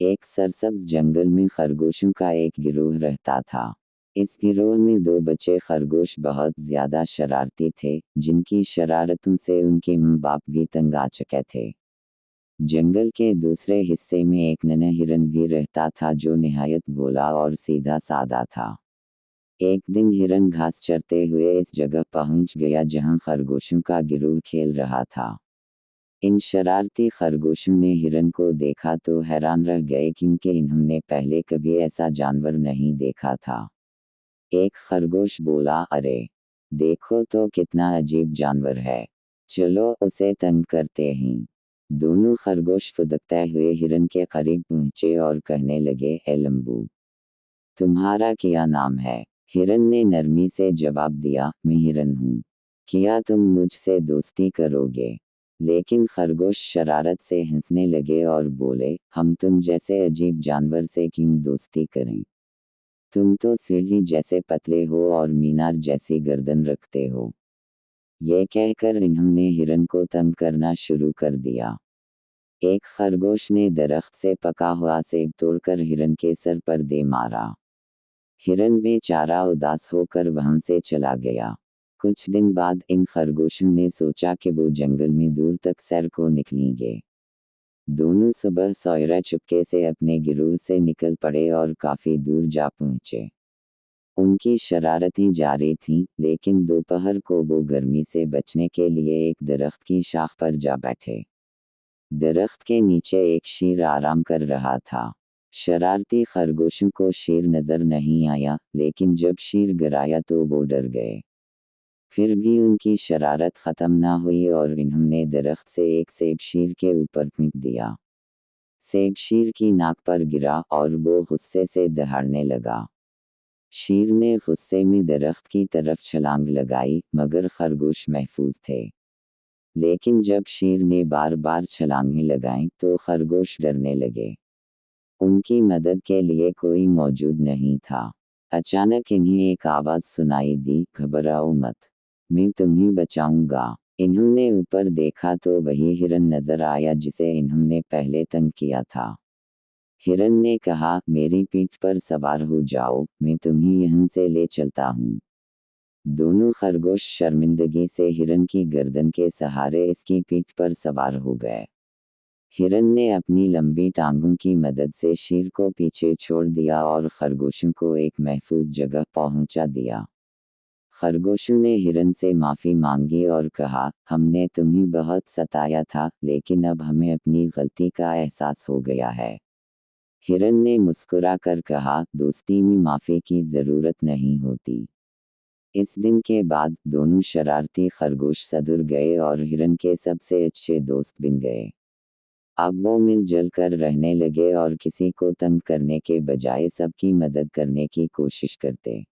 एक सरसब्ज जंगल में खरगोशों का एक गिरोह रहता था। इस गिरोह में दो बच्चे खरगोश बहुत ज्यादा शरारती थे, जिनकी शरारतों से उनके माँ बाप भी तंग आ चुके थे। जंगल के दूसरे हिस्से में एक नन्हा हिरन भी रहता था जो निहायत भोला और सीधा सादा था। एक दिन हिरन घास चरते हुए इस जगह पहुंच गया जहां खरगोशों का गिरोह खेल रहा था। इन शरारती खरगोशों ने हिरन को देखा तो हैरान रह गए क्योंकि इन्होंने पहले कभी ऐसा जानवर नहीं देखा था। एक खरगोश बोला, अरे देखो तो कितना अजीब जानवर है, चलो उसे तंग करते हैं। दोनों खरगोश फुदकते हुए हिरन के करीब पहुंचे और कहने लगे, ए लंबू, तुम्हारा क्या नाम है? हिरन ने नरमी से जवाब दिया, मैं हिरन हूँ। क्या तुम मुझसे दोस्ती करोगे? लेकिन खरगोश शरारत से हंसने लगे और बोले, हम तुम जैसे अजीब जानवर से क्यों दोस्ती करें? तुम तो सीढ़ी जैसे पतले हो और मीनार जैसी गर्दन रखते हो। ये कहकर इन्होंने हिरन को तंग करना शुरू कर दिया। एक खरगोश ने दरख्त से पका हुआ सेब तोड़कर हिरन के सर पर दे मारा। हिरन बेचारा उदास होकर वहां से चला गया। कुछ दिन बाद इन खरगोशों ने सोचा कि वो जंगल में दूर तक सैर को निकलेंगे। दोनों सुबह सवेरे चुपके से अपने गिरोह से निकल पड़े और काफी दूर जा पहुंचे। उनकी शरारतें जारी थीं, लेकिन दोपहर को वो गर्मी से बचने के लिए एक दरख्त की शाख पर जा बैठे। दरख्त के नीचे एक शेर आराम कर रहा था। शरारती खरगोशों को शेर नजर नहीं आया, लेकिन जब शेर गिराया तो वो डर गए। फिर भी उनकी शरारत खत्म ना हुई और इन्होंने दरख्त से एक सेब शेर के ऊपर फेंक दिया। सेब शेर की नाक पर गिरा और वो गुस्से से दहाड़ने लगा। शेर ने गुस्से में दरख्त की तरफ छलांग लगाई, मगर खरगोश महफूज थे। लेकिन जब शेर ने बार बार छलांगें लगाईं तो खरगोश डरने लगे। उनकी मदद के लिए कोई मौजूद नहीं था। अचानक इन्हें एक आवाज सुनाई दी, घबराओ मत, मैं तुम्हें बचाऊंगा। इन्होंने ऊपर देखा तो वही हिरन नजर आया जिसे इन्होंने पहले तंग किया था। हिरन ने कहा, मेरी पीठ पर सवार हो जाओ, मैं तुम्हें यहां से ले चलता हूँ। दोनों खरगोश शर्मिंदगी से हिरन की गर्दन के सहारे इसकी पीठ पर सवार हो गए। हिरन ने अपनी लंबी टांगों की मदद से शेर को पीछे छोड़ दिया और खरगोशों को एक महफूज जगह पहुंचा दिया। खरगोशों ने हिरन से माफी मांगी और कहा, हमने तुम्हें बहुत सताया था, लेकिन अब हमें अपनी गलती का एहसास हो गया है। हिरन ने मुस्कुराकर कहा, दोस्ती में माफी की जरूरत नहीं होती। इस दिन के बाद दोनों शरारती खरगोश सधुर गए और हिरन के सबसे अच्छे दोस्त बन गए। अब वो मिलजुल कर रहने लगे और किसी को तंग करने के बजाय सबकी मदद करने की कोशिश करते।